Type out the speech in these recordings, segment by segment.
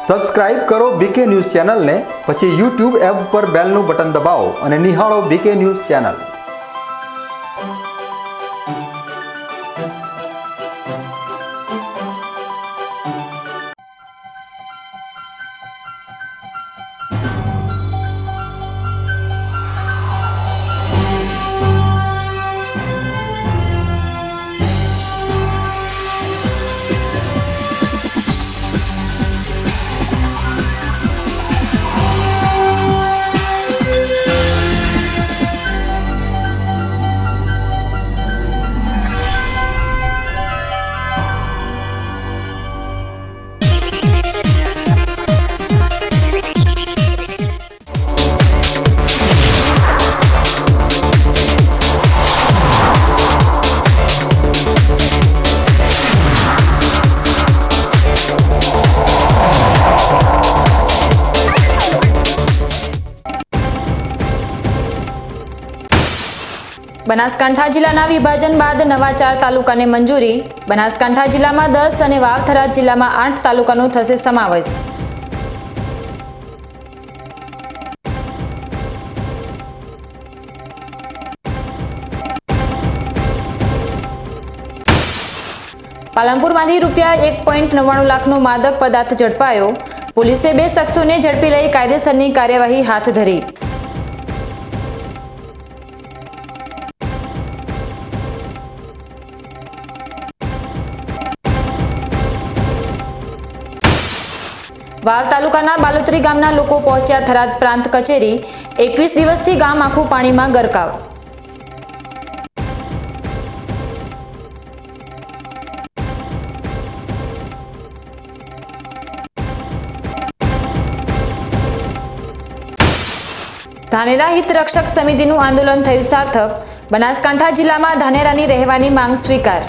Subscribe કરો બીકે news ચેનલને, પછી YouTube એપ પર બેલનું બટન દબાવો અને નિહાળો બીકે ન્યૂઝ ચેનલ। બનાસકાંઠા જિલ્લાના વિભાજન બાદ નવા 4 તાલુકાને મંજૂરી। બનાસકાંઠા જિલ્લામાં 10 અને વાવ-થરાદ જિલ્લામાં 8 તાલુકાનો થશે સમાવેશ। પાલનપુરમાંથી રૂપિયા 1.99 લાખનો માદક પદાર્થ ઝડપાયો। પોલીસે 2 શખ્સોને ઝડપી લઈ કાયદેસરની કાર્યવાહી હાથ ધરી। વાવ તાલુકાના બાલોતરી ગામના લોકો પહોંચ્યા થરાદ પ્રાંત કચેરી। 21 દિવસથી ગામ આખું પાણીમાં ગરકાવ। ધાનેરા હિત રક્ષક સમિતિનું આંદોલન થયું સાર્થક। બનાસકાંઠા જિલ્લામાં ધાનેરાની રહેવાની માંગ સ્વીકાર।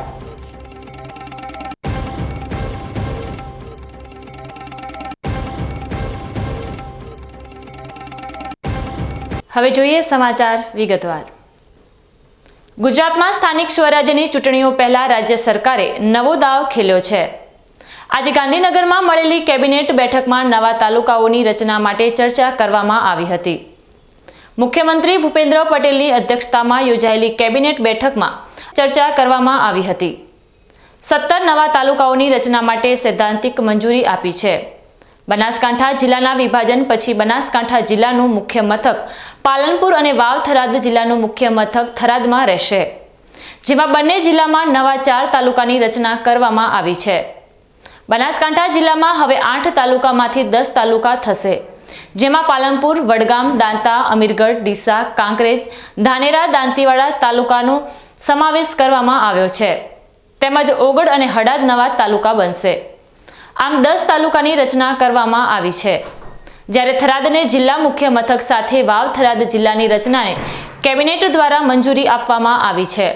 હવે જોઈએ સમાચાર વિગતવાર। ગુજરાતમાં સ્થાનિક સ્વરાજ્યની ચૂંટણીઓ પહેલા રાજ્ય સરકારે નવો દાવ ખેલ્યો છે। આજે ગાંધીનગરમાં મળેલી કેબિનેટ બેઠકમાં નવા તાલુકાઓની રચના માટે ચર્ચા કરવામાં આવી હતી। મુખ્યમંત્રી ભૂપેન્દ્ર પટેલની અધ્યક્ષતામાં યોજાયેલી કેબિનેટ બેઠકમાં ચર્ચા કરવામાં આવી હતી। 17 નવા તાલુકાઓની રચના માટે સૈદ્ધાંતિક મંજૂરી આપી છે। બનાસકાંઠા જિલ્લાના વિભાજન પછી બનાસકાંઠા જિલ્લાનું મુખ્ય મથક પાલનપુર અને વાવ-થરાદ જિલ્લાનું મુખ્ય મથક થરાદમાં રહેશે, જેમાં બંને જિલ્લામાં નવા 4 તાલુકાની રચના કરવામાં આવી છે। બનાસકાંઠા જિલ્લામાં હવે 8 તાલુકામાંથી 10 તાલુકા થશે, જેમાં પાલનપુર, વડગામ, દાંતા, અમીરગઢ, ડીસા, કાંકરેજ, ધાનેરા, દાંતીવાડા તાલુકાનો સમાવેશ કરવામાં આવ્યો છે, તેમજ ઓગડ અને હડાદ નવા તાલુકા બનશે। આમ 10 તાલુકાની રચના કરવામાં આવી છે, જ્યારે થરાદને જિલ્લા મુખ્ય મથક સાથે વાવ-થરાદ જિલ્લાની રચનાને કેબિનેટ દ્વારા મંજૂરી આપવામાં આવી છે,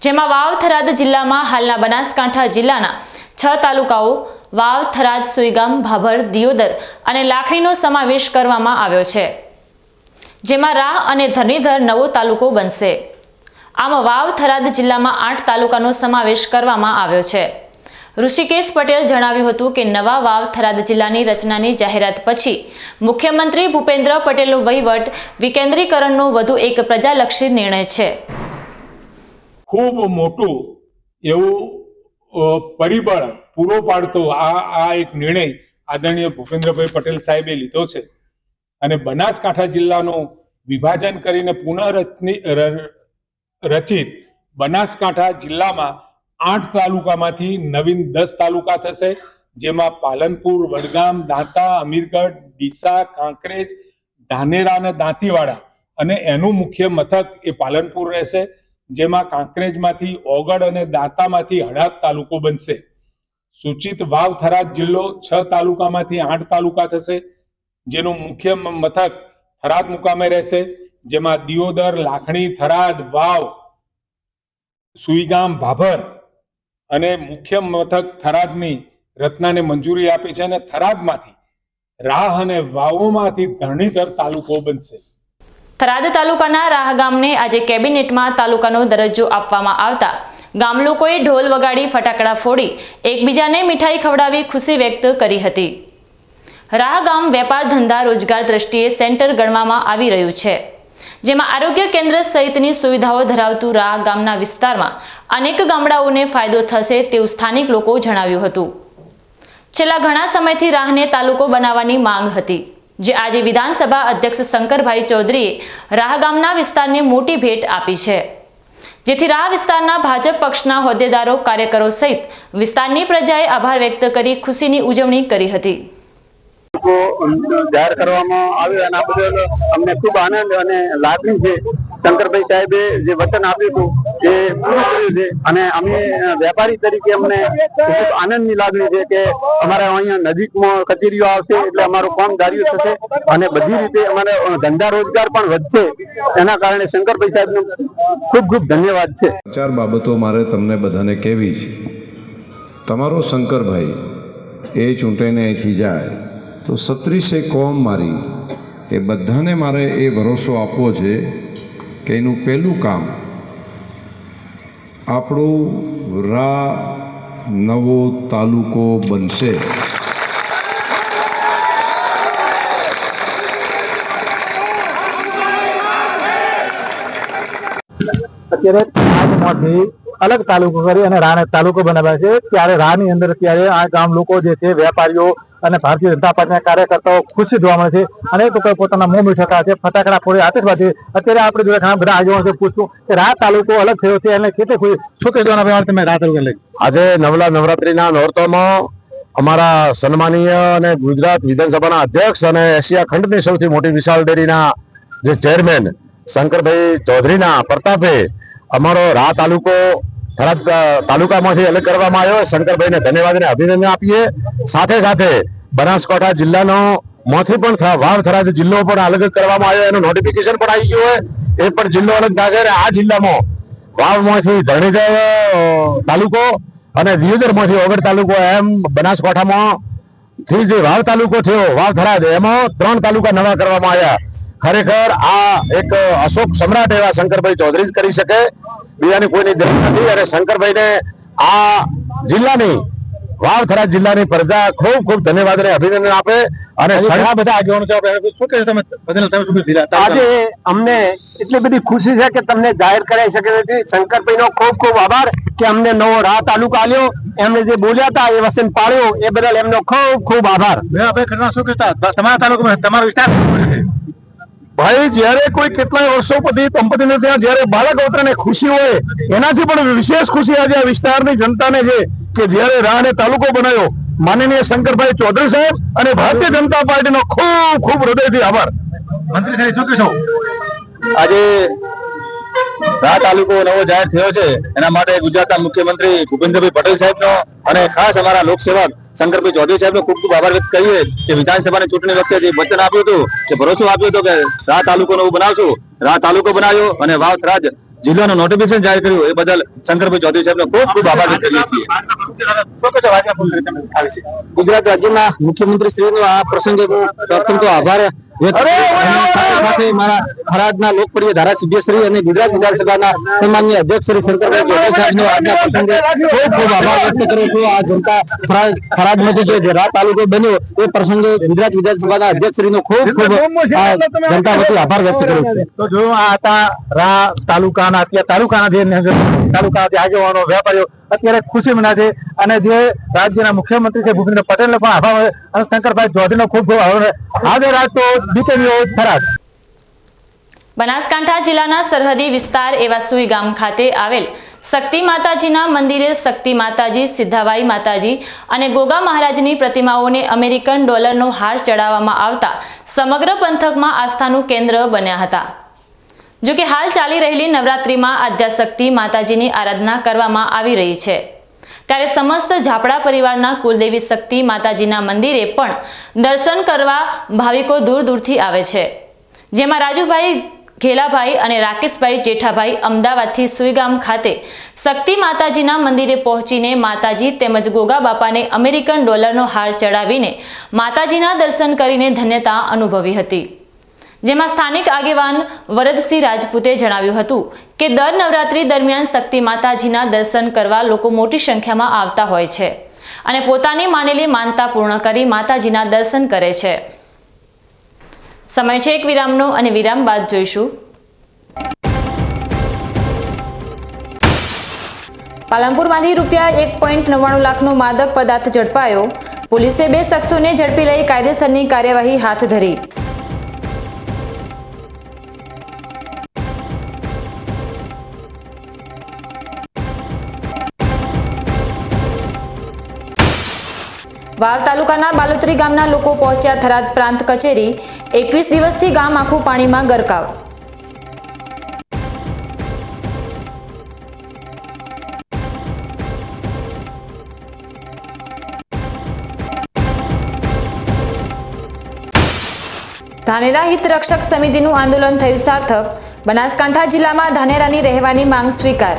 જેમાં વાવ-થરાદ જિલ્લામાં હાલના બનાસકાંઠા જિલ્લાના 6 તાલુકાઓ વાવ, થરાદ, સુઈગામ, ભાભર, દિયોદર અને લાખણીનો સમાવેશ કરવામાં આવ્યો છે, જેમાં રાહ અને ધરણીધર નવો તાલુકો બનશે। આમ વાવ-થરાદ જિલ્લામાં 8 તાલુકાનો સમાવેશ કરવામાં આવ્યો છે। ઋષિકેશ પટેલ જણાવ્યું હતું કે નવા વાવ-થરાદ જિલ્લાની રચનાની જાહેરાત પછી મુખ્યમંત્રી ભૂપેન્દ્ર પટેલનો વહીવટ વિકેન્દ્રીકરણનો વધુ એક પ્રજાલક્ષી નિર્ણય છે। ખૂબ મોટું એવું પરિબળ પૂરો પાડતો આ એક નિર્ણય આદરણીય ભૂપેન્દ્રભાઈ પટેલ સાહેબે લીધો છે અને બનાસકાંઠા જિલ્લાનું વિભાજન કરીને પુનઃરચિત બનાસકાંઠા જિલ્લામાં 8 તાલુકામાંથી નવીન 10 તાલુકા થશે, જેમાં પાલનપુર, વડગામ, દાંતા, અમીરગઢ, ડીસા, કાંકરેજ, ધાનેરા અને દાંતીવાડા અને એનું મુખ્ય મથક એ પાલનપુર રહેશે, જેમાં કાંકરેજમાંથી ઓગડ અને દાંતામાંથી હડાદ તાલુકો બનશે। સૂચિત વાવ-થરાદ જિલ્લો 6 તાલુકામાંથી 8 તાલુકા થશે, જેનું મુખ્ય મથક થરાદ મુકામે રહેશે, જેમાં દિયોદર, લાખણી, થરાદ, વાવ, સુઈગામ, ભાભર અને મુખ્ય મથક થરાદની રચનાને મંજૂરી આપી છે અને થરાદમાંથી રાહ અને વાવોમાંથી ધરણીધર તાલુકો બનશે। થરાદ તાલુકાના રાહ ગામને આજે કેબિનેટમાં તાલુકાનો દરજ્જો આપવામાં આવતા ગામ લોકોએ ઢોલ વગાડી ફટાકડા ફોડી એકબીજાને મીઠાઈ ખવડાવી ખુશી વ્યક્ત કરી હતી। રાહ ગામ વેપાર ધંધા રોજગાર દ્રષ્ટિએ સેન્ટર ગણવામાં આવી રહ્યું છે, જેમાં આરોગ્ય કેન્દ્ર સહિતની સુવિધાઓ ધરાવતું રાહ ગામના વિસ્તારમાં અનેક ગામડાઓને ફાયદો થશે તેવું સ્થાનિક લોકો જણાવ્યું હતું. છેલ્લા ઘણા સમયથી રાહને તાલુકો બનાવવાની માંગ હતી, જે આજે વિધાનસભા અધ્યક્ષ શંકરભાઈ ચૌધરીએ રાહ ગામના વિસ્તારને મોટી ભેટ આપી છે, જેથી રાહ વિસ્તારના ભાજપ પક્ષના હોદ્દેદારો, કાર્યકરો સહિત વિસ્તારની પ્રજાએ આભાર વ્યક્ત કરી ખુશીની ઉજવણી કરી હતી. જાહેર કરવામાં આવ્યો અને આ બદલ અમને ખૂબ આનંદ અને લાગણી છે. શંકરભાઈ સાહેબે જે વચન આપ્યું હતું એ પૂરું કર્યું છે અને અમે વેપારી તરીકે અમને ખૂબ આનંદની લાગણી છે કે અમારા અહીંયા નજીકમાં કચેરીઓ આવશે એટલે અમારું કામ ધાર્યું થશે અને બધી રીતે અમારે ધંધા રોજગાર પણ વધશે. એના કારણે શંકરભાઈ સાહેબનો ખૂબ ખૂબ ધન્યવાદ છે. ચાર બાબતો મારે તમને બધાને કહેવી છે. તમારો શંકરભાઈ એ ચૂંટાઈને અહીંથી જાય તો 36 કોમ મારી એ બધાને મારે એ ભરોસો આપવો છે કે એનું પહેલું કામ આપણું રાહ નવો તાલુકો બનશે. અત્યારે આજમાંથી અલગ તાલુકો કરી અને રાહને તાલુકો બનાવ્યા છે. ત્યારે રાહની અંદર અત્યારે આ ગામ લોકો જે છે, વેપારીઓ અને ભારતીય જનતા પાર્ટીના કાર્યકર્તાઓ ખુશી જોવા મળે છે. અનેક લોકો પોતાના મોં મીઠા છે, ફટાકડા ફોડી આતશબાજી. અત્યારે આપણે જોડે ઘણા બધા આગેવાનો પૂછશું કે રાહ તાલુકો અલગ થયો છે અને કેટલી ખુશી. શું કહેવાના તમે રાહ તાલુકો લઈ? આજે નવરાત્રીના નોરતોમાં અમારા સન્માનીય અને ગુજરાત વિધાનસભાના અધ્યક્ષ અને એશિયા ખંડની સૌથી મોટી વિશાળ ડેરીના જે ચેરમેન શંકરભાઈ ચૌધરીના પ્રતાપે અમારો રાહ તાલુકો થરાદ તાલુકામાંથી અલગ કરવામાં આવ્યો. શંકરભાઈને ધન્યવાદ અને અભિનંદન આપીએ. સાથે સાથે બનાસકાંઠા જિલ્લાનો માંથી પણ વાવ થરાદ જિલ્લો પણ અલગ કરવામાં આવ્યો. એનું નોટિફિકેશન પણ આવી ગયું હોય. એ પણ જિલ્લો અલગ થશે અને આ જિલ્લામાં વાવમાંથી ધરણીધર તાલુકો અને દિયોદરમાંથી ઓગળ તાલુકો એમ બનાસકાંઠામાં થી જે વાવ તાલુકો થયો, વાવ થરાદ, એમાં 3 તાલુકા નવા કરવામાં આવ્યા. ખરેખર આ એક અશોક સમ્રાટ એવા શંકરભાઈ ચૌધરી જ કરી શકે, બીજાની કોઈની જરૂર નથી. અને શંકરભાઈને આ જિલ્લાની વાવ થરાદ જિલ્લાની પ્રજા ખૂબ ખૂબ ધન્યવાદ અને અભિનંદન આપે. અને ઘણા બધા આગેવાનો આજે અમને એટલી બધી ખુશી છે કે તમને જાહેર કરાઈ શકે નથી. શંકરભાઈનો ખૂબ ખૂબ આભાર કે અમને નવો રાહ તાલુકો આલ્યો. એમને જે બોલ્યા હતા એ વચન પાળ્યો એ બદલ એમનો ખૂબ ખૂબ આભાર. શું કહેતા તમારા તાલુકામાં તમારો વિસ્તાર ભાઈ, જયારે કોઈ કેટલાય વર્ષો પછી દંપતીને ત્યાં જયારે બાળક અવતરને ખુશી હોય, એનાથી પણ વિશેષ ખુશી આજે આ વિસ્તારની જનતાને છે કે જયારે રાહને તાલુકો બનાવ્યો. માનનીય શંકરભાઈ ચૌધરી સાહેબ અને ભારતીય જનતા પાર્ટીનો ખૂબ ખૂબ હૃદયથી આભાર. મંત્રી સાહેબ શું કહેશો? આજે રાહ તાલુકો નવો જાહેર થયો છે એના માટે ગુજરાતના મુખ્યમંત્રી ભૂપેન્દ્રભાઈ પટેલ સાહેબનો અને ખાસ અમારા લોકસેવક શંકરભાઈ ચૌધરી સાહેબનો ખૂબ ખૂબ આભાર વ્યક્ત કરીએ કે વિધાનસભાની ચૂંટણી વખતે જે વચન આપ્યું હતું, જે ભરોસો આપ્યો હતો કે રાહ તાલુકો નવું બનાવશું, રાહ તાલુકો બનાવ્યો અને વાવ થરાદ જિલ્લાનું નોટિફિકેશન જાહેર કર્યું. એ બદલ શંકરભાઈ ચૌધરી સાહેબનો ખૂબ ખૂબ આભાર વ્યક્ત કરીએ છીએ. ગુજરાત રાજ્યના મુખ્યમંત્રી શ્રીનો આ પ્રસંગે હું પ્રથમ તો આભાર સાથે મારા થરાદના લોકપ્રિય ધારાસભ્ય શ્રી અને ગુજરાત વિધાનસભાના સામાન્ય અધ્યક્ષ શ્રી શંકરભાઈ ચૌધરી સાહેબનો આજના પ્રસંગે ખૂબ ખૂબ આભાર વ્યક્ત કરું છું. આ જનતા થરાદમાંથી જે રાહ તાલુકો બન્યો એ પ્રસંગે ગુજરાત વિધાનસભાના અધ્યક્ષ શ્રીનો ખૂબ ખૂબ જનતા વતી આભાર વ્યક્ત કરું છું. તો જોયું આ હતા રાહ તાલુકાના આગેવાનો, વેપારીઓ અત્યારે ખુશી મના છે અને જે રાજ્યના મુખ્યમંત્રી છે ભૂપેન્દ્ર પટેલનો પણ આભાર અને શંકરભાઈ ચૌધરીનો ખૂબ ખૂબ આભાર. આજે રાત તો બીકે થરાદ. બનાસકાંઠા જિલ્લાના સરહદી વિસ્તાર એવા સુઈ ગામ ખાતે આવેલ શક્તિ માતાજીના મંદિરે શક્તિ માતાજી, સિદ્ધાબાઈ માતાજી અને ગોગા મહારાજની પ્રતિમાઓને અમેરિકન ડોલરનો હાર ચડાવવામાં આવતા સમગ્ર પંથકમાં આસ્થાનું કેન્દ્ર બન્યા હતા. જો કે હાલ ચાલી રહેલી નવરાત્રિમાં આદ્યાશક્તિ માતાજીની આરાધના કરવામાં આવી રહી છે, ત્યારે સમસ્ત ઝાપડા પરિવારના કુલદેવી શક્તિ માતાજીના મંદિરે પણ દર્શન કરવા ભાવિકો દૂર દૂરથી આવે છે, જેમાં રાજુભાઈ ઘેલાભાઈ અને રાકેશભાઈ જેઠાભાઈ અમદાવાદથી સુઈગામ ખાતે શક્તિ માતાજીના મંદિરે પહોંચીને માતાજી તેમજ ગોગા બાપાને અમેરિકન ડોલરનો હાર ચડાવીને માતાજીના દર્શન કરીને ધન્યતા અનુભવી હતી. જેમાં સ્થાનિક આગેવાન વરદસિંહ રાજપૂતે જણાવ્યું હતું કે દર નવરાત્રી દરમિયાન શક્તિ માતાજીના દર્શન કરવા લોકો મોટી સંખ્યામાં આવતા હોય છે, અને પોતાની માનેલી માનતા પૂર્ણ કરી માતાજીના દર્શન કરે છે. સમય છે એક વિરામનો અને વિરામ બાદ જોઈશું. પાલનપુરમાંથી ₹1.99 લાખનો માદક પદાર્થ ઝડપાયો. પોલીસે 2 શખ્સોને ઝડપી લઈ કાયદેસરની કાર્યવાહી હાથ ધરી. વાવ તાલુકાના બાલોતરી ગામના લોકો પહોંચ્યા થરાદ પ્રાંત કચેરી. 21 દિવસથી ગામ આખું પાણીમાં ગરકાવ. ધાનેરા હિત રક્ષક સમિતિનું આંદોલન થયું સાર્થક. બનાસકાંઠા જિલ્લામાં ધાનેરાની રહેવાની માંગ સ્વીકાર.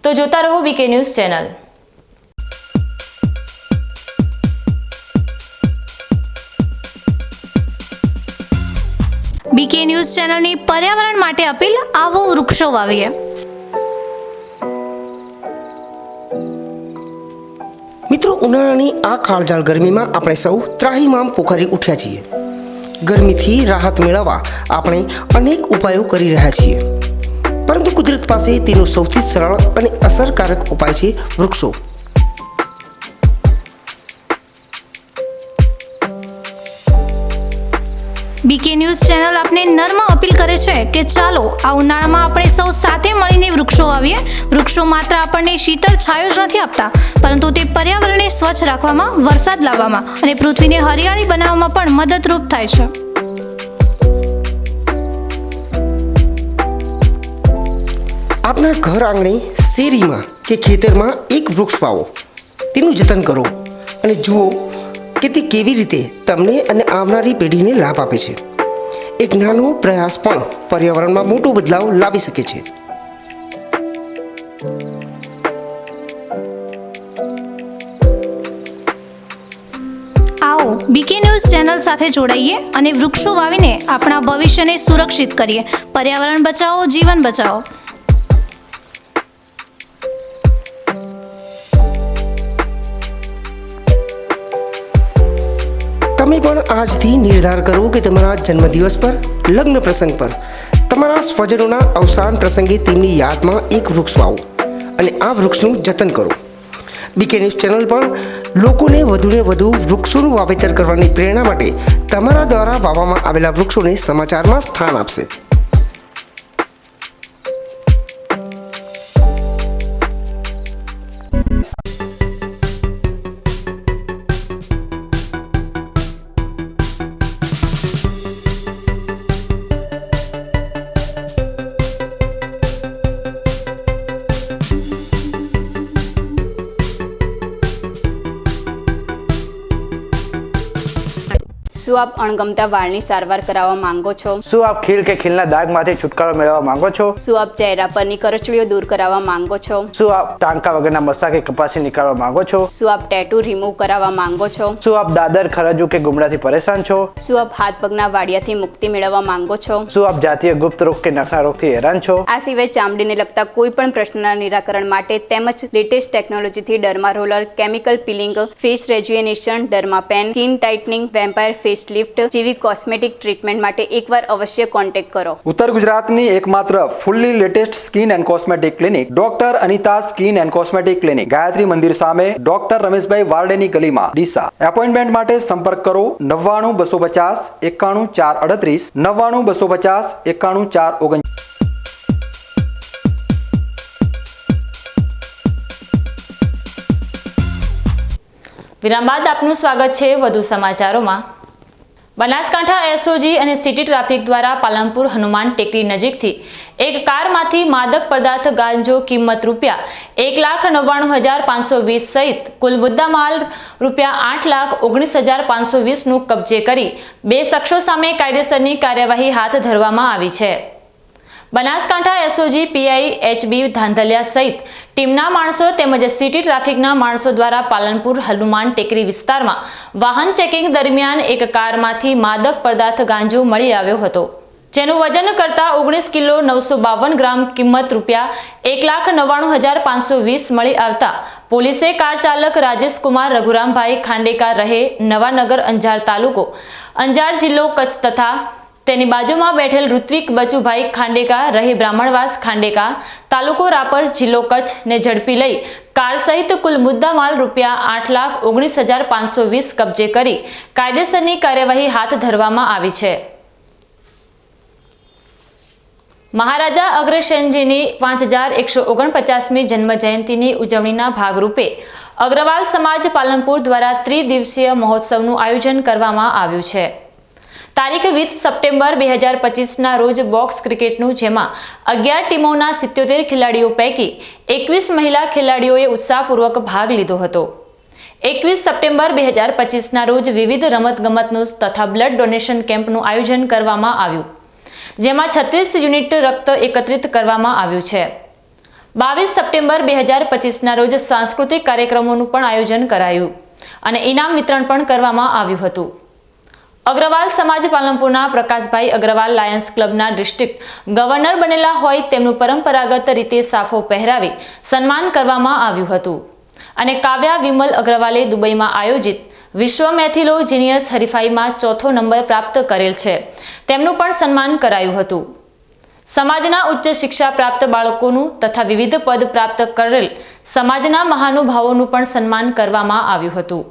તો જોતા રહો BK news channel. BK news ચેનલની પર્યાવરણ માટે અપીલ. આવો વૃક્ષો વાવીએ. મિત્રો, ઉનાળાની આ કાળઝાળ ગરમીમાં આપણે સૌ ત્રાહિમામ પોખરી ઉઠ્યા છીએ. ગરમીથી રાહત મેળવવા આપણે અનેક ઉપાયો કરી રહ્યા છીએ, પરંતુ કુદરત પાસે તેનો સૌથી સરળ અને અસરકારક ઉપાય છે વૃક્ષો. બીકે ન્યૂઝ ચેનલ આપને નર્મ અપીલ કરે છે કે ચાલો આ ઉનાળામાં આપણે સૌ સાથે મળીને વૃક્ષો વાવીએ. વૃક્ષો માત્ર આપણને શીતળ છાયો જ નથી આપતા, પરંતુ તે પર્યાવરણને સ્વચ્છ રાખવામાં, વરસાદ લાવવામાં અને પૃથ્વીને હરિયાળી બનાવવામાં પણ મદદરૂપ થાય છે. આપના ઘર આંગણે, શેરીમાં કે ખેતરમાં એક વૃક્ષ વાવો. તેનું જતન કરો અને જુઓ કે તે કેવી રીતે તમને અને આવનારી પેઢીને લાભ આપે છે. એક નાનો પ્રયાસ પણ પર્યાવરણમાં મોટો બદલાવ લાવી શકે છે. આવો બીકે ન્યૂઝ ચેનલ સાથે જોડાઈએ અને વૃક્ષો વાવીને આપણા ભવિષ્યને સુરક્ષિત કરીએ. પર્યાવરણ બચાવો, જીવન બચાવો. તમે પણ આજથી નિર્ધાર કરો કે તમારા જન્મદિવસ પર, લગ્ન પ્રસંગ પર, તમારા સ્વજનોના અવસાન પ્રસંગે તેમની યાદમાં એક વૃક્ષ વાવો અને આ વૃક્ષનું જતન કરો. બીકે ન્યૂઝ ચેનલ પણ લોકોને વધુને વધુ વૃક્ષોનું વાવેતર કરવાની પ્રેરણા માટે તમારા દ્વારા વાવવામાં આવેલા વૃક્ષોને સમાચારમાં સ્થાન આપશે. શું આપ અણગમતા વાળની સારવાર કરાવવા માંગો છો? શું આપ ખીલ કે ખીલના દાગમાંથી છુટકારો મેળવવા માંગો છો? શું આપ ચહેરા પરની કરચલીઓ દૂર કરાવવા માંગો છો? શું આપ ટાંકા વગરના મસા કે કપાસી નીકાળવા માંગો છો? શું આપ ટેટુ રિમૂવ કરાવવા માંગો છો? શું આપ દાદર, ખરજુ કે ગુમડાથી પરેશાન છો? શું આપ હાથ પગના વાડિયાથી મુક્તિ મેળવવા માંગો છો? શું આપ જાતીય ગુપ્ત રોગ કે નખના રોગથી હેરાન છો? આ સિવાય ચામડીને લગતા કોઈ પણ પ્રશ્નના નિરાકરણ માટે તેમજ લેટેસ્ટ ટેકનોલોજીથી derma roller, chemical peeling, face rejuvenation, derma pen, skin tightening, vampire face lift જેવી કોસ્મેટિક ટ્રીટમેન્ટ માટે એકવાર અવશ્ય કોન્ટેક્ટ કરો. ઉત્તર ગુજરાતની એકમાત્ર fully latest skin and cosmetic clinic doctor Anita skin and cosmetic clinic, Gayatri Mandir સામે, ડોક્ટર રમેશભાઈ વારડેની ગલીમાં, ડીસા. એપોઇન્ટમેન્ટ માટે સંપર્ક કરો 99 250 91 438 99 250 91 439. વિરામ બાદ આપનું સ્વાગત છે વધુ સમાચારોમાં. બનાસકાંઠા એસઓજી અને સિટી ટ્રાફિક દ્વારા પાલનપુર હનુમાન ટેકરી નજીકથી એક કારમાંથી માદક પદાર્થ ગાંજો કિંમત ₹1,99,520 સહિત કુલ મુદ્દામાલ ₹8,19,520નું કબજે કરી 2 શખ્સો સામે કાયદેસરની કાર્યવાહી હાથ ધરવામાં આવી છે. Banaskantha SOG PI HB Dhandhaliya સહિત ટીમના માણસો તેમજ સિટી ટ્રાફિકના માણસો દ્વારા પાલનપુર હનુમાન ટેકરી વિસ્તારમાં વાહન ચેકિંગ દરમિયાન એક કારમાંથી માદક પદાર્થ ગાંજો મળી આવ્યો હતો, જેનું વજન કરતા 19 કિલો 952 ગ્રામ કિંમત ₹1,99,520 મળી આવતા પોલીસે કાર ચાલક રાજેશ કુમાર રઘુરામભાઈ ખાંડેકા રહે નવાનગર અંજાર તાલુકો અંજાર જિલ્લો કચ્છ તથા તેની બાજુમાં બેઠેલ ઋત્વિક બચુભાઈ ખાંડેકા રહે બ્રાહ્મણવાસ ખાંડેકા તાલુકો રાપર જિલ્લો કચ્છ ને ઝડપી લઈ કાર સહિત કુલ મુદ્દામાલ ₹1,19,520 કબજે કરી કાયદેસરની કાર્યવાહી હાથ ધરવામાં આવી છે। મહારાજા અગ્રસેનજીની 5149મી જન્મ જયંતિની ઉજવણીના ભાગરૂપે અગ્રવાલ સમાજ પાલનપુર દ્વારા ત્રિદિવસીય મહોત્સવનું આયોજન કરવામાં આવ્યું છે। તારીખ 20 સપ્ટેમ્બર 2025ના રોજ બોક્સ ક્રિકેટનું, જેમાં 11 ટીમોના 77 ખેલાડીઓ પૈકી 21 મહિલા ખેલાડીઓએ ઉત્સાહપૂર્વક ભાગ લીધો હતો। 21 સપ્ટેમ્બર 2025ના રોજ વિવિધ રમતગમતનું તથા બ્લડ ડોનેશન કેમ્પનું આયોજન કરવામાં આવ્યું, જેમાં 36 યુનિટ રક્ત એકત્રિત કરવામાં આવ્યું છે। 22 સપ્ટેમ્બર 2025ના રોજ સાંસ્કૃતિક કાર્યક્રમોનું પણ આયોજન કરાયું અને ઇનામ વિતરણ પણ કરવામાં આવ્યું હતું। અગ્રવાલ સમાજ પાલનપુરના પ્રકાશભાઈ અગ્રવાલ લાયન્સ ક્લબના ડિસ્ટ્રિક્ટ ગવર્નર બનેલા હોય તેમનું પરંપરાગત રીતે સાફો પહેરાવી સન્માન કરવામાં આવ્યું હતું અને કાવ્યા વિમલ અગ્રવાલે દુબઈમાં આયોજિત વિશ્વ મેથિલો જીનિયસ હરીફાઈમાં 4થો નંબર પ્રાપ્ત કરેલ છે, તેમનું પણ સન્માન કરાયું હતું। સમાજના ઉચ્ચ શિક્ષા પ્રાપ્ત બાળકોનું તથા વિવિધ પદ પ્રાપ્ત કરેલ સમાજના મહાનુભાવોનું પણ સન્માન કરવામાં આવ્યું હતું।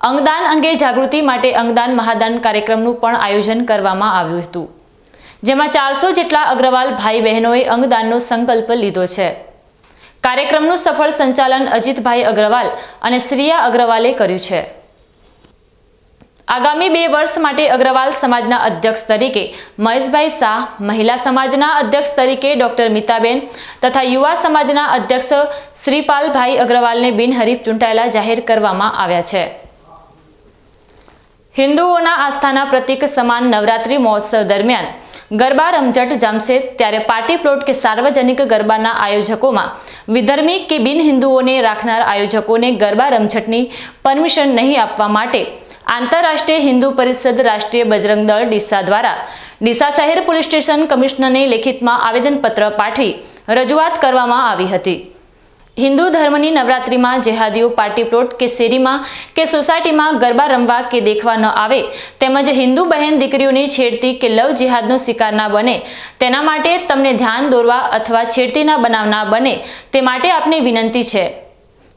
અંગદાન અંગે જાગૃતિ માટે અંગદાન મહાદાન કાર્યક્રમનું પણ આયોજન કરવામાં આવ્યું હતું, જેમાં 400 જેટલા અગ્રવાલ ભાઈ બહેનોએ અંગદાનનો સંકલ્પ લીધો છે। કાર્યક્રમનું સફળ સંચાલન અજીતભાઈ અગ્રવાલ અને શ્રીયા અગ્રવાલે કર્યું છે। આગામી 2 વર્ષ માટે અગ્રવાલ સમાજના અધ્યક્ષ તરીકે મહેશભાઈ શાહ, મહિલા સમાજના અધ્યક્ષ તરીકે ડોક્ટર મીતાબેન તથા યુવા સમાજના અધ્યક્ષ શ્રીપાલભાઈ અગ્રવાલને બિનહરીફ ચૂંટાયેલા જાહેર કરવામાં આવ્યા છે। હિન્દુઓના આસ્થાના પ્રતીક સમાન નવરાત્રી મહોત્સવ દરમિયાન ગરબા રમઝટ જામશે, ત્યારે પાર્ટી પ્લોટ કે સાર્વજનિક ગરબાના આયોજકોમાં વિધર્મી કે બિન હિન્દુઓને રાખનાર આયોજકોને ગરબા રમઝટની પરમિશન નહીં આપવા માટે આંતરરાષ્ટ્રીય હિન્દુ પરિષદ રાષ્ટ્રીય બજરંગ દળ ડીસા દ્વારા ડીસા શહેર પોલીસ સ્ટેશન કમિશનરને લેખિતમાં આવેદનપત્ર પાઠવી રજૂઆત કરવામાં આવી હતી। હિન્દુ ધર્મની નવરાત્રીમાં જેહાદીઓ પાર્ટી પ્લોટ કે શેરીમાં કે સોસાયટીમાં ગરબા રમવા કે દેખવા ન આવે, તેમજ હિન્દુ બહેન દીકરીઓની છેડતી કે લવ જિહાદનો શિકાર ના બને તેના માટે તમને ધ્યાન દોરવા અથવા છેડતીના બનાવ ના બને તે માટે આપને વિનંતી છે।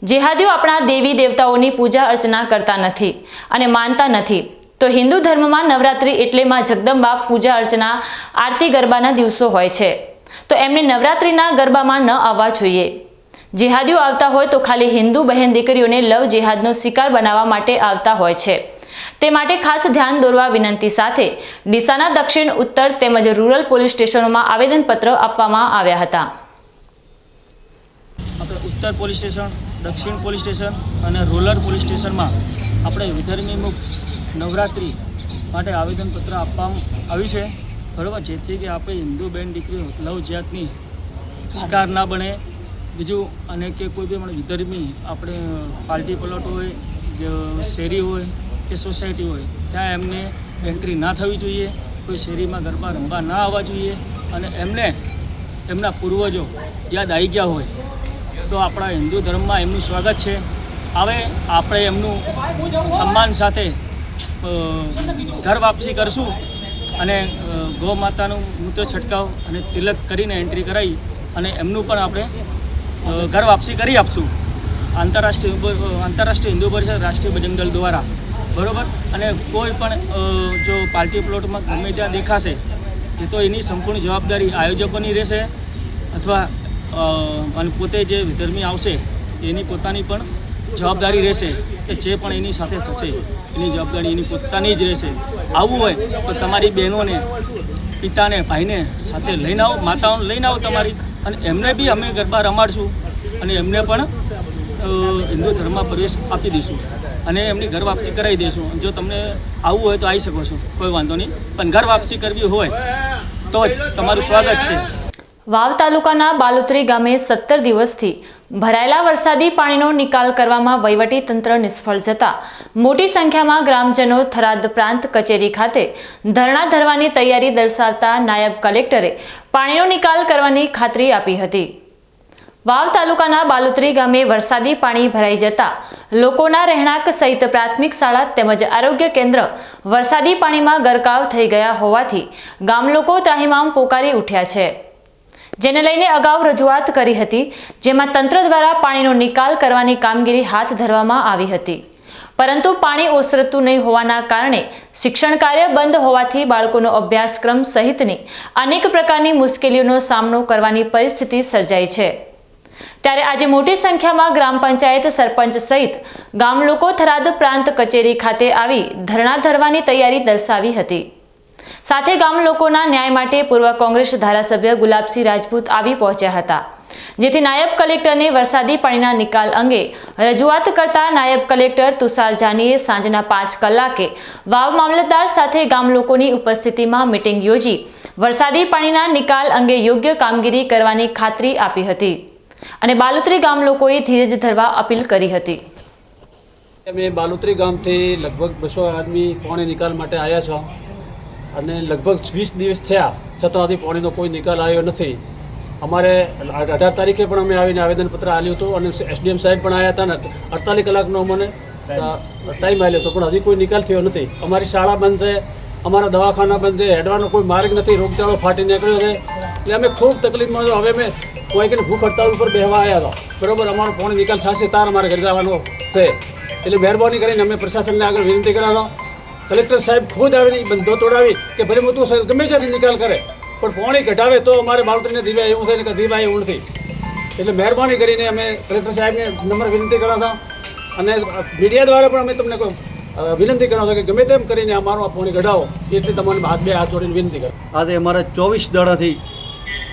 જેહાદીઓ આપણા દેવી દેવતાઓની પૂજા અર્ચના કરતા નથી અને માનતા નથી, તો હિન્દુ ધર્મમાં નવરાત્રી એટલે માં જગદંબા પૂજા અર્ચના આરતી ગરબાના દિવસો હોય છે, તો એમને નવરાત્રીના ગરબામાં ન આવવા જોઈએ। જેહાદીઓ આવતા હોય તો ખાલી હિન્દુ બહેન દીકરીઓને લવ જેહાદનો શિકાર બનાવવા માટે આવતા હોય છે, તે માટે ખાસ ધ્યાન દોરવા વિનંતી સાથે ડીસાના દક્ષિણ, ઉત્તર તેમજ રૂરલ પોલીસ સ્ટેશનોમાં આવેદનપત્ર આપવામાં આવ્યા હતા। ઉત્તર પોલીસ સ્ટેશન, દક્ષિણ પોલીસ સ્ટેશન અને રૂરલ પોલીસ સ્ટેશનમાં આપણે વિધર્મી મુક્ત નવરાત્રિ માટે આવેદનપત્ર આપવામાં આવ્યું છે, બરાબર, જેથી કે આપણે હિન્દુ બહેન દીકરીઓ લવ જેહાદની શિકાર ના બને। બીજું, અને કે કોઈ બી પણ વિધર્મી આપણે પાર્ટી પ્લોટ હોય, શેરી હોય કે સોસાયટી હોય, ત્યાં એમને એન્ટ્રી ના થવી જોઈએ, કોઈ શેરીમાં ગરબા રમવા ના આવવા જોઈએ અને એમને એમના પૂર્વજો યાદ આવી ગયા હોય તો આપણા હિન્દુ ધર્મમાં એમનું સ્વાગત છે। હવે આપણે એમનું સન્માન સાથે ઘર વાપસી કરશું અને ગૌ માતાનું મૂત્ર છંટકાવ અને તિલક કરીને એન્ટ્રી કરાવી અને એમનું પણ આપણે ઘર વાપસી કરી આપશું આંતરરાષ્ટ્રીય હિન્દુ પરિષદ રાષ્ટ્રીય બજરંગ દળ દ્વારા, બરાબર। અને કોઈ પણ જો પાર્ટી પ્લોટમાં ગમે ત્યાં દેખાશે એ તો એની સંપૂર્ણ જવાબદારી આયોજકોની રહેશે, અથવા અને પોતે જે વિધર્મી આવશે એની પોતાની પણ જવાબદારી રહેશે કે જે પણ એની સાથે થશે એની જવાબદારી એની પોતાની જ રહેશે। આવવું હોય તો તમારી બહેનોને, પિતાને, ભાઈને સાથે લઈને આવો, માતાઓને લઈને આવો તમારી, અને એમને બી અમે ગરબા રમાડશું અને એમને પણ હિન્દુ ધર્મમાં પ્રવેશ આપી દઈશું અને એમની ઘર વાપસી કરાવી દઈશું। જો તમને આવવું હોય તો આવી શકો છો, કોઈ વાંધો નહીં, પણ ઘર વાપસી કરવી હોય તો જ તમારું સ્વાગત છે। વાવ તાલુકાના બાલુત્રી ગામે 17 દિવસથી ભરાયેલા વરસાદી પાણીનો નિકાલ કરવામાં વહીવટી તંત્ર નિષ્ફળ જતા મોટી સંખ્યામાં ગ્રામજનો થરાદ પ્રાંત કચેરી ખાતે ધરણા ધરવાની તૈયારી દર્શાવતા નાયબ કલેક્ટરે પાણીનો નિકાલ કરવાની ખાતરી આપી હતી. વાવ તાલુકાના બાલુત્રી ગામે વરસાદી પાણી ભરાઈ જતા લોકોના રહેણાંક સહિત પ્રાથમિક શાળા તેમજ આરોગ્ય કેન્દ્ર વરસાદી પાણીમાં ગરકાવ થઈ ગયા હોવાથી ગામ લોકો ત્રાહિમામ પોકારી ઉઠ્યા છે, જેને લઈને અગાઉ રજૂઆત કરી હતી, જેમાં તંત્ર દ્વારા પાણીનો નિકાલ કરવાની કામગીરી હાથ ધરવામાં આવી હતી, પરંતુ પાણી ઓસરતું નહીં હોવાના કારણે શિક્ષણ કાર્ય બંધ હોવાથી બાળકોનો અભ્યાસક્રમ સહિતની અનેક પ્રકારની મુશ્કેલીઓનો સામનો કરવાની પરિસ્થિતિ સર્જાઈ છે. ત્યારે આજે મોટી સંખ્યામાં ગ્રામ પંચાયત સરપંચ સહિત ગામ લોકો થરાદ પ્રાંત કચેરી ખાતે આવી ધરણા ધરવાની તૈયારી દર્શાવી હતી. સાથે ગામ લોકોના ન્યાય માટે પૂર્વ કોંગ્રેસ ધારાસભ્ય ગુલાબસિંહ રાજપૂત આવી પહોંચ્યા હતા, જેથી નાયબ કલેક્ટરને વરસાદી પાણીના નિકાલ અંગે રજૂઆત કરતા નાયબ કલેક્ટર તુષાર જાનીએ સાંજના 5 કલાકે વાવ મામલતદાર સાથે ગામ લોકોની ઉપસ્થિતિમાં મીટિંગ યોજી વરસાદી પાણીના નિકાલ અંગે યોગ્ય કામગીરી કરવાની ખાતરી આપી હતી અને બાલુત્રી ગામ લોકોએ ધીરજ ધરવા અપીલ કરી હતી. અમે બાલુત્રી ગામથી લગભગ 200 આદમી પાણી નિકાલ માટે આવ્યા છો અને લગભગ 20 દિવસ થયા છતાં હજી પાણીનો કોઈ નિકાલ આવ્યો નથી. અમારે 18 તારીખે પણ અમે આવીને આવેદનપત્ર આપ્યું હતું અને એસડીએમ સાહેબ પણ આવ્યા હતા ને 48 કલાકનો અમને ટાઈમ આપ્યો હતો, પણ હજી કોઈ નિકાલ થયો નથી. અમારી શાળા બંધ છે, અમારા દવાખાના બંધ છે, હેડવાનો કોઈ માર્ગ નથી, રોગચાળો ફાટી નીકળ્યો છે. એટલે અમે ખૂબ તકલીફમાં છો. હવે મેં કોઈ કે ભૂખ હડતાળ ઉપર બેસવા આવ્યા હતા, બરાબર. અમારો પાણી નિકાલ થશે તાર અમારે ઘરે જવાનો છે, એટલે મહેરબાની કરીને અમે પ્રશાસનને આગળ વિનંતી કરાવો. કલેક્ટર સાહેબ ખુદ આવીને બંધો તોડાવી કે ભલે મોટું સાહેબ ગમે ત્યાંથી નિકાલ કરે, પણ પાણી ઘટાડે તો અમારે બાળકોને દીવાય એવું છે ને કે દીવાય એવું નથી. એટલે મહેરબાની કરીને અમે કલેક્ટર સાહેબને નમ્ર વિનંતી કરાવતા અને મીડિયા દ્વારા પણ અમે તમને વિનંતી કરાવતા કે ગમે તેમ કરીને અમારું આ પાણી ઘટાડો, એટલી તમને બે હાથ જોડીને વિનંતી કરો. આજે અમારે 24 દાડાથી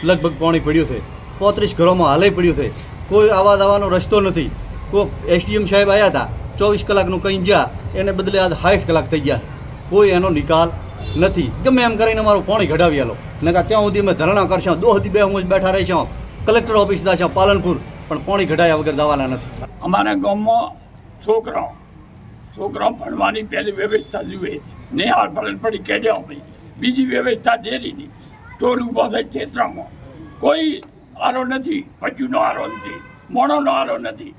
લગભગ પાણી પડ્યું છે, 35 ઘરોમાં હાલે પડ્યું છે, કોઈ આવા જવાનો રસ્તો નથી. કોઈક એસડીએમ સાહેબ આવ્યા હતા, 24 કલાકનું કંઈ ગયા, એને બદલે આજ 60 કલાક થઈ ગયા, કોઈ એનો નિકાલ નથી. ગમે એમ કરીને અમારું પાણી ઘટાવી આલો, નકા ત્યાં સુધી અમે ધરણા કરશું, 2 સુધી 2 બેઠા રહીશું, કલેક્ટર ઓફિસ જશું પાલનપુર, પણ પાણી ઘટાયા વગર જવાના નથી. અમારા ગામમાં છોકરાઓ ભણવાની પહેલી વ્યવસ્થા જુએ, નેહાળ પાલનપુરી કેડ્યા, બીજી વ્યવસ્થા ડેરીની, ટોલ ઊભો થાય ક્ષેત્રમાં, કોઈ આરો નથી, પશુનો આરો નથી, મોણોનો આરો નથી,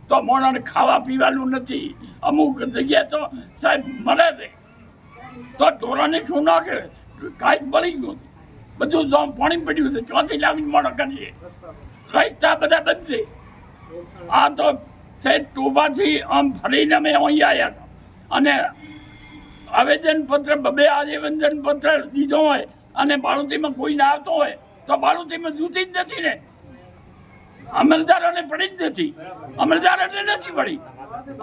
તો મોણોને ખાવા પીવાનું નથી. અમુક જગ્યાએ તો સાહેબ મળે છે તો ઢોરાને શું ના કરે, કાંઈ બળી ગયું, બધું પાણી પડ્યું છે, ચોથી લાવીને મોણો કરીએ, રસ્તા બધા બંધ છે. આ તો સાહેબ ટોબાથી આમ ફરીને અમે અહીં આવ્યા હતા અને આવેદનપત્ર 2 આવેદનપત્ર દીધો હોય અને બાળુતીમાં કોઈ ના આવતો હોય તો બાળુતીમાં જૂતી જ નથી ને, અમલદારોને પડી જ નથી, અમલદારોને નથી પડી,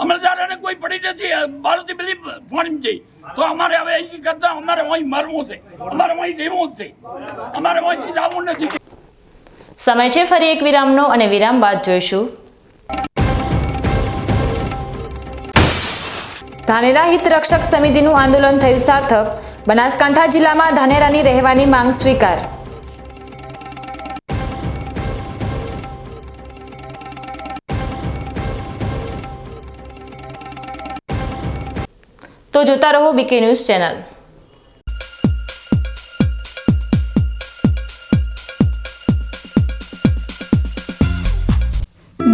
અમલદારોને કોઈ પડી નથી, બાળુતી બધી પાણી જઈ. તો અમારે હવે અહીં કરતા અમારે અહીં મરવું છે, અમારે અહીં રહેવું જ છે, અમારે અહીંથી જવું નથી. સમય છે ફરી એક વિરામનો અને વિરામ બાદ જોઈશું ધાનેરા હિત રક્ષક સમિતિનું આંદોલન થયું સાર્થક. બનાસકાંઠા જિલ્લામાં ધાનેરાની રહેવાની માંગ સ્વીકાર. તો જોતા રહો BK news channel.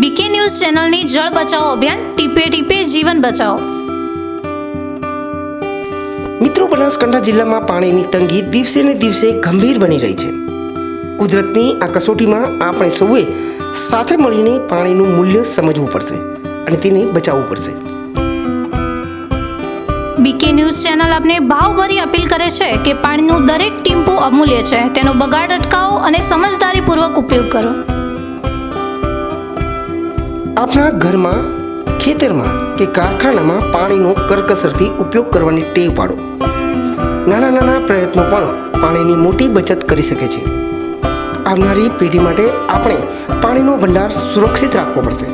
BK news ચેનલની જળ બચાવો અભિયાન ટીપે ટીપે જીવન બચાવો. મિત્રો, બનાસકાંઠા જિલ્લામાં પાણીની તંગી દિવસે ને દિવસે ગંભીર બની રહી છે. કુદરતની આ કસોટીમાં આપણે સૌએ સાથે મળીને પાણીનું મૂલ્ય સમજવું પડશે અને તેને બચાવવું પડશે. બીકે ન્યૂઝ ચેનલ આપને ભાવભરી અપીલ કરે છે કે પાણીનું દરેક ટીમ્પું અમૂલ્ય છે, તેનો બગાડ અટકાવો અને સમજદારીપૂર્વક ઉપયોગ કરો. આપણા ઘરમાં, ખેતરમાં કે કારખાનામાં પાણીનો કરકસરથી ઉપયોગ કરવાની ટેવ પાડો. નાના નાના પ્રયત્નો પણ પાણીની મોટી બચત કરી શકે છે. આવનારી પેઢી માટે આપણે પાણીનો ભંડાર સુરક્ષિત રાખવો પડશે.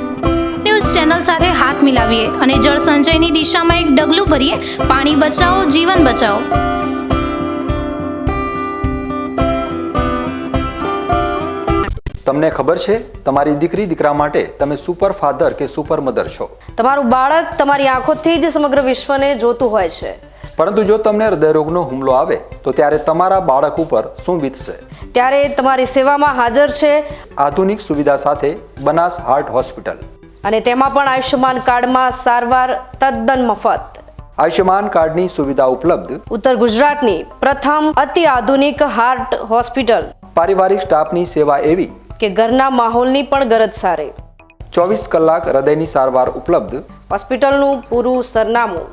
ન્યૂઝ ચેનલ સાથે હાથ મિલાવીએ અને જળ સંચયની દિશામાં એક ડગલું ભરીએ. પાણી બચાવો, જીવન બચાવો. તમને ખબર છે તમારી દીકરી દીકરા માટે તમે સુપર ફાધર કે સુપર મધર છો. તમારું બાળક તમારી આંખોથી જ સમગ્ર વિશ્વને જોતું હોય છે. પરંતુ જો તમને હૃદયરોગનો હુમલો આવે તો ત્યારે તમારા બાળક ઉપર શું વીતશે? ત્યારે તમારી સેવામાં હાજર છે આધુનિક સુવિધા સાથે બનાસ હાર્ટ હોસ્પિટલ, અને તેમાં પણ આયુષ્યમાન કાર્ડમાં સારવાર તદ્દન મફત. આયુષ્યમાન કાર્ડની સુવિધા ઉપલબ્ધ ઉત્તર ગુજરાતની પ્રથમ અતિ આધુનિક હાર્ટ હોસ્પિટલ. પારિવારિક સ્ટાફની સેવા એવી કે ઘરના માહોલની પણ ગરજ સારે. 24 કલાક હૃદયની સારવાર ઉપલબ્ધ. હોસ્પિટલનું પૂરું સરનામું.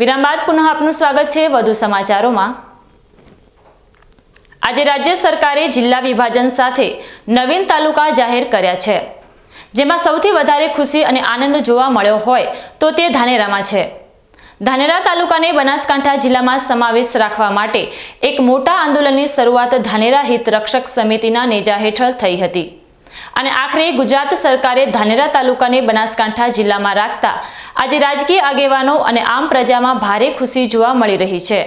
વિરામ બાદ પુનઃ આપનું સ્વાગત છે વધુ સમાચારોમાં. આજે રાજ્ય સરકારે જિલ્લા વિભાજન સાથે નવીન તાલુકા જાહેર કર્યા છે, જેમાં સૌથી વધારે ખુશી અને આનંદ જોવા મળ્યો હોય તો તે ધાનેરામાં છે. ધાનેરા તાલુકાને બનાસકાંઠા જિલ્લામાં સમાવેશ રાખવા માટે એક મોટા આંદોલનની શરૂઆત ધાનેરા હિત રક્ષક સમિતિના નેજા હેઠળ થઈ હતી, અને આખરે ગુજરાત સરકારે ધાનેરા તાલુકાને બનાસકાંઠા જિલ્લામાં રાખતા આજે રાજકીય આગેવાનો અને આમ પ્રજામાં ભારે ખુશી જોવા મળી રહી છે.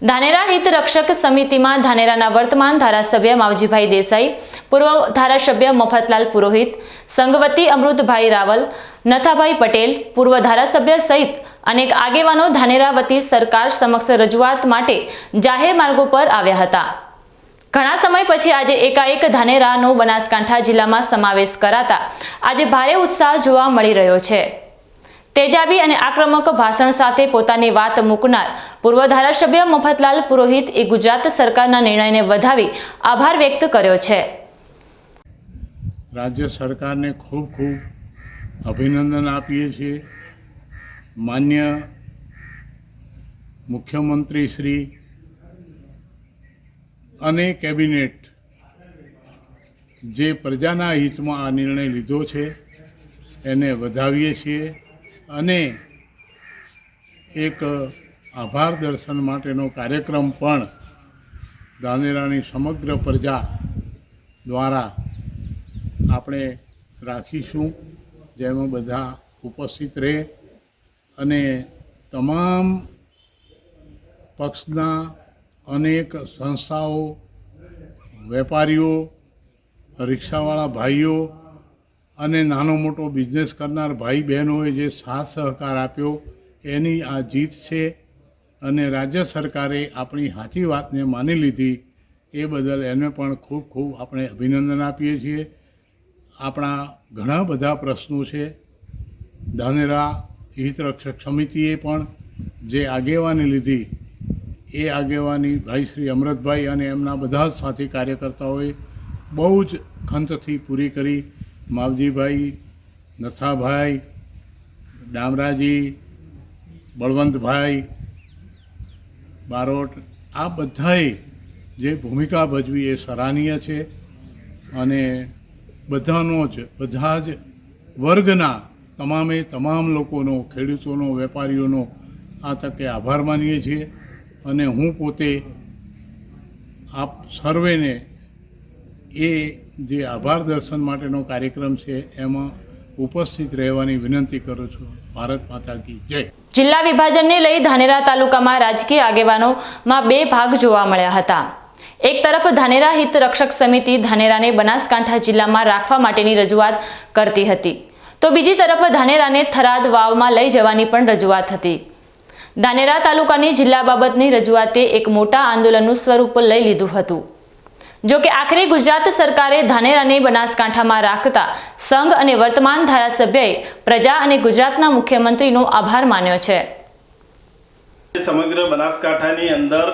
ધાનેરા હિત રક્ષક સમિતિમાં ધાનેરાના વર્તમાન ધારાસભ્ય માવજીભાઈ દેસાઈ, પૂર્વ ધારાસભ્ય મફતલાલ પુરોહિત, સંઘવતી અમૃતભાઈ રાવલ, નથાભાઈ પટેલ, પૂર્વ ધારાસભ્ય સહિત અનેક આગેવાનો ધાનેરા વતી સરકાર સમક્ષ રજૂઆત માટે જાહેર માર્ગો પર આવ્યા હતા. ઘણા સમય પછી આજે એકાએક ધાનેરાનો બનાસકાંઠા જિલ્લામાં સમાવેશ કરાતા આજે ભારે ઉત્સાહ જોવા મળી રહ્યો છે. તેજાબી અને આક્રમક ભાષણ સાથે પોતાની વાત મૂકનાર પૂર્વ ધારાસભ્ય મફતલાલ પુરોહિત એ ગુજરાત સરકારના નિર્ણયને વધાવી આભાર વ્યક્ત કર્યો છે. રાજ્ય સરકારને ખૂબ ખૂબ અભિનંદન આપીએ છીએ. માન્ય મુખ્યમંત્રી શ્રી અને કેબિનેટ જે પ્રજાના હિતમાં આ નિર્ણય લીધો છે એને વધાવીએ છીએ, અને એક આભાર દર્શન માટેનો કાર્યક્રમ પણ ધાનેરાની સમગ્ર પ્રજા દ્વારા આપણે રાખીશું, જેમાં બધા ઉપસ્થિત રહે અને તમામ પક્ષના અનેક સંસ્થાઓ, વેપારીઓ, રિક્ષાવાળા ભાઈઓ અને નાનો મોટો બિઝનેસ કરનાર ભાઈ બહેનોએ જે સાથ સહકાર આપ્યો એની આ જીત છે, અને રાજ્ય સરકારે આપણી સાચી વાતને માની લીધી એ બદલ એને પણ ખૂબ ખૂબ આપણે અભિનંદન આપીએ છીએ. આપણા ઘણા બધા પ્રશ્નો છે. ધાનેરા હિતરક્ષક સમિતિએ પણ જે આગેવાની લીધી એ આગેવાની ભાઈ શ્રી અમૃતભાઈ અને એમના બધા જ સાથી કાર્યકર્તાઓએ બહુ જ ખંતથી પૂરી કરી. માવજીભાઈ, નથાભાઈ, ડામરાજી, બળવંતભાઈ બારોટ, આ બધાએ જે ભૂમિકા ભજવી એ સરાહનીય છે, અને બધા જ વર્ગના તમામ લોકોનો, ખેડૂતોનો, વેપારીઓનો આ તકે આભાર માનીએ છીએ. અને હું પોતે આપ સર્વેને એ જે આભાર દર્શન માટેનો કાર્યક્રમ છે એમાં ઉપસ્થિત રહેવાની વિનંતી કરું છું. ભારત માતા કી જય. જિલ્લા વિભાજનને લઈ ધાનેરા તાલુકામાં રાજકીય આગેવાનોમાં બે ભાગ જોવા મળ્યા હતા. એક તરફ ધાનેરા હિત રક્ષક સમિતિ ધાનેરાને બનાસકાંઠા જિલ્લામાં રાખવા માટેની રજૂઆત કરતી હતી, તો બીજી તરફ ધાનેરાને થરાદ વાવમાં લઈ જવાની પણ રજૂઆત હતી. ધાનેરા તાલુકાની જિલ્લા બાબતની રજૂઆતે એક મોટા આંદોલનનું સ્વરૂપ લઈ લીધું હતું. જો કે આખરે ગુજરાત સરકારે ધાનેરાને બનાસકાંઠામાં રાખતા સંઘ અને વર્તમાન ધારાસભ્યએ પ્રજા અને ગુજરાતના મુખ્યમંત્રીનો આભાર માન્યો છે. સમગ્ર બનાસકાંઠાની અંદર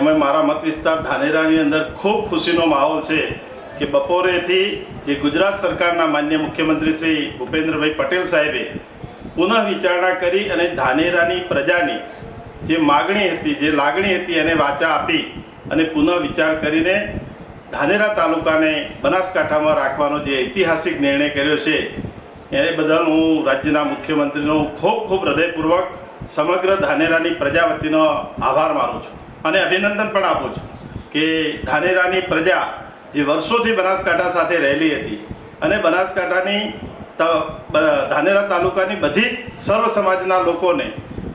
એમાં મારા મત વિસ્તાર ધાનેરાની અંદર ખૂબ ખુશીનો માહોલ છે કે બપોરેથી જે ગુજરાત સરકારના માન્ય મુખ્યમંત્રી શ્રી ભૂપેન્દ્રભાઈ પટેલ સાહેબે પુનઃ વિચારણા કરી અને ધાનેરાની પ્રજાની જે માગણી હતી, જે લાગણી હતી એને વાચા આપી અને પુનઃ વિચાર કરીને ધાનેરા તાલુકાને બનાસકાંઠામાં રાખવાનો જે ઐતિહાસિક નિર્ણય કર્યો છે એ બદલ હું રાજ્યના મુખ્યમંત્રીનો ખૂબ ખૂબ હૃદયપૂર્વક સમગ્ર ધાનેરાની પ્રજા વતીનો આભાર માનું છું અને અભિનંદન પણ આપું છું કે ધાનેરાની પ્રજા જે વર્ષોથી બનાસકાંઠા સાથે રહેલી હતી અને બનાસકાંઠાની ધાનેરા તાલુકાની બધી સર્વ સમાજના લોકોને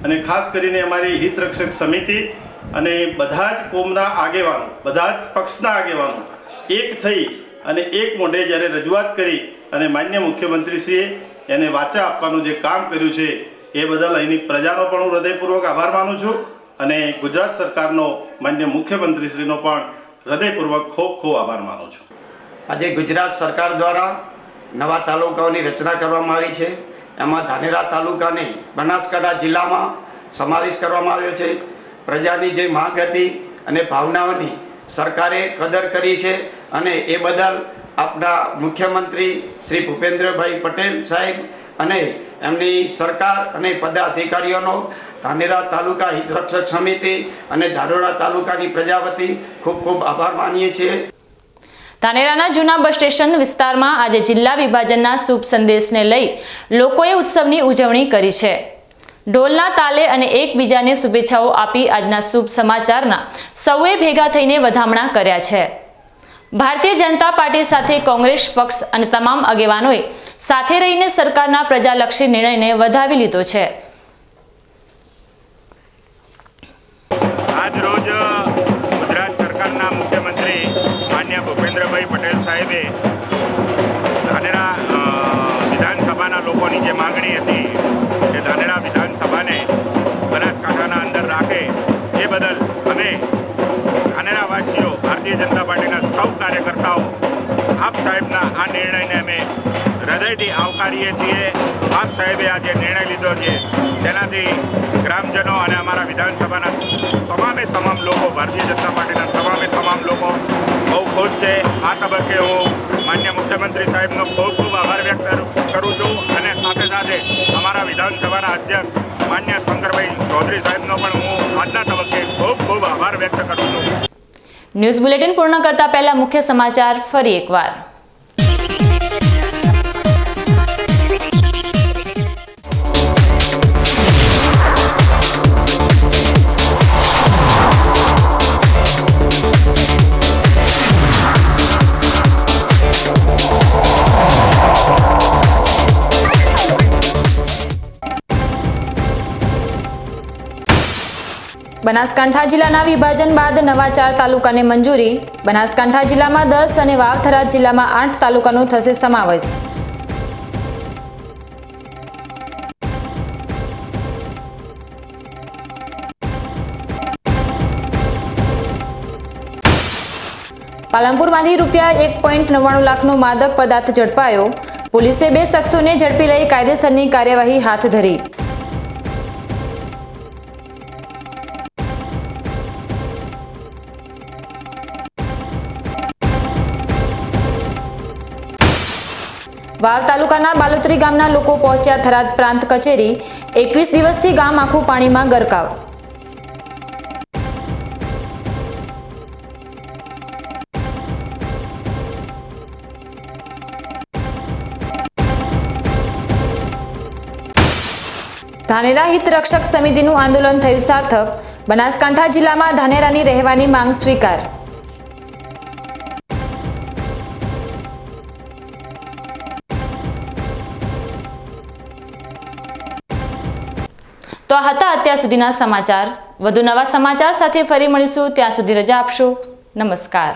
અને ખાસ કરીને અમારી હિતરક્ષક સમિતિ અને બધા જ કોમના આગેવાનો, બધા જ પક્ષના આગેવાનો એક થઈ અને એક મોઢે જ્યારે રજૂઆત કરી અને માન્ય મુખ્યમંત્રીશ્રીએ એને વાચા આપવાનું જે કામ કર્યું છે એ બદલ અહીંની પ્રજાનો પણ હું હૃદયપૂર્વક આભાર માનું છું અને ગુજરાત સરકારનો માન્ય મુખ્યમંત્રીશ્રીનો પણ હૃદયપૂર્વક ખૂબ ખૂબ આભાર માનું છું. આજે ગુજરાત સરકાર દ્વારા નવા તાલુકાઓની રચના કરવામાં આવી છે. એમાં ધાનેરા તાલુકાને બનાસકાંઠા જિલ્લામાં સમાવેશ કરવામાં આવ્યો છે. પ્રજાની જે માંગ હતી અને ભાવનાઓની સરકારે કદર કરી છે અને એ બદલ આપણા મુખ્યમંત્રી શ્રી ભૂપેન્દ્રભાઈ પટેલ સાહેબ અને એમની સરકાર અને પદાધિકારીઓનો ધાનેરા તાલુકા હિતરક્ષક સમિતિ અને ધાનેરા તાલુકાની પ્રજા વતી ખૂબ ખૂબ આભાર માનીએ છીએ. ધાનેરાના જૂના બસ સ્ટેશન વિસ્તારમાં આજે જિલ્લા વિભાજનના શુભ સંદેશને લઈ લોકોએ ઉત્સવની ઉજવણી કરી છે. ઢોલના તાલે અને એકબીજાને શુભેચ્છાઓ આપી આજના શુભ સમાચારના સૌએ ભેગા થઈને વધામણા કર્યા છે. ભારતીય જનતા પાર્ટી સાથે કોંગ્રેસ પક્ષ અને તમામ આગેવાનોએ સાથે રહીને સરકારના પ્રજાલક્ષી નિર્ણયને વધાવી લીધો છે. આજ રોજ ગુજરાત સરકારના મુખ્યમંત્રી માન્ય ભૂપેન્દ્રભાઈ પટેલ સાહેબે ધાનેરા વિધાનસભાના લોકોની જે માગણી હતી કે ધાનેરા વિધાનસભાને બનાસકાંઠાના અંદર રાખે એ બદલ અમે ધાનેરાવાસીઓ ભારતીય જનતા પાર્ટીના સૌ કાર્યકર્તાઓ આપ સાહેબના આ નિર્ણયને અમે હૃદયથી આવકારીએ છીએ. આપ સાહેબે આ જે નિર્ણય લીધો છે તેનાથી ગ્રામજનો અને અમારા વિધાનસભાના તમામ લોકો, ભારતીય જનતા પાર્ટીના તમામ લોકો બહુ ખુશ છે. આ તબક્કે હું માન્ય મુખ્યમંત્રી સાહેબનો ખૂબ ખૂબ આભાર વ્યક્ત કરું છું અને સાથે સાથે અમારા વિધાનસભાના અધ્યક્ષ માન્ય શંકરભાઈ ચૌધરી સાહેબનો પણ હું આજના તબક્કે ખૂબ ખૂબ આભાર વ્યક્ત કરું છું. ન્યૂઝ બુલેટિન પૂર્ણ કરતા પહેલા મુખ્ય સમાચાર ફરી એકવાર. બનાસકાંઠા જિલ્લાના વિભાજન બાદ નવા 4 તાલુકાને મંજૂરી. બનાસકાંઠા જિલ્લામાં 10 અને વાવ-થરાદ જિલ્લામાં 8 તાલુકાનો થશે સમાવેશ. પાલનપુરમાંથી ₹1.99 લાખનો માદક પદાર્થ ઝડપાયો. પોલીસે 2 શખ્સોને ઝડપી લઈ કાયદેસરની કાર્યવાહી હાથ ધરી. વાવ તાલુકાના બાલોતરી ગામના લોકો પહોંચ્યા થરાદ પ્રાંત કચેરી. 21 દિવસથી ગામ આખું પાણીમાં ગરકાવ. ધાનેરા હિતરક્ષક સમિતિનું આંદોલન થયું સાર્થક. બનાસકાંઠા જિલ્લામાં ધાનેરાની રહેવાની માંગ સ્વીકાર. તો આ હતા અત્યાર સુધીના સમાચાર. વધુ નવા સમાચાર સાથે ફરી મળીશું. ત્યાં સુધી રજા આપશો. નમસ્કાર.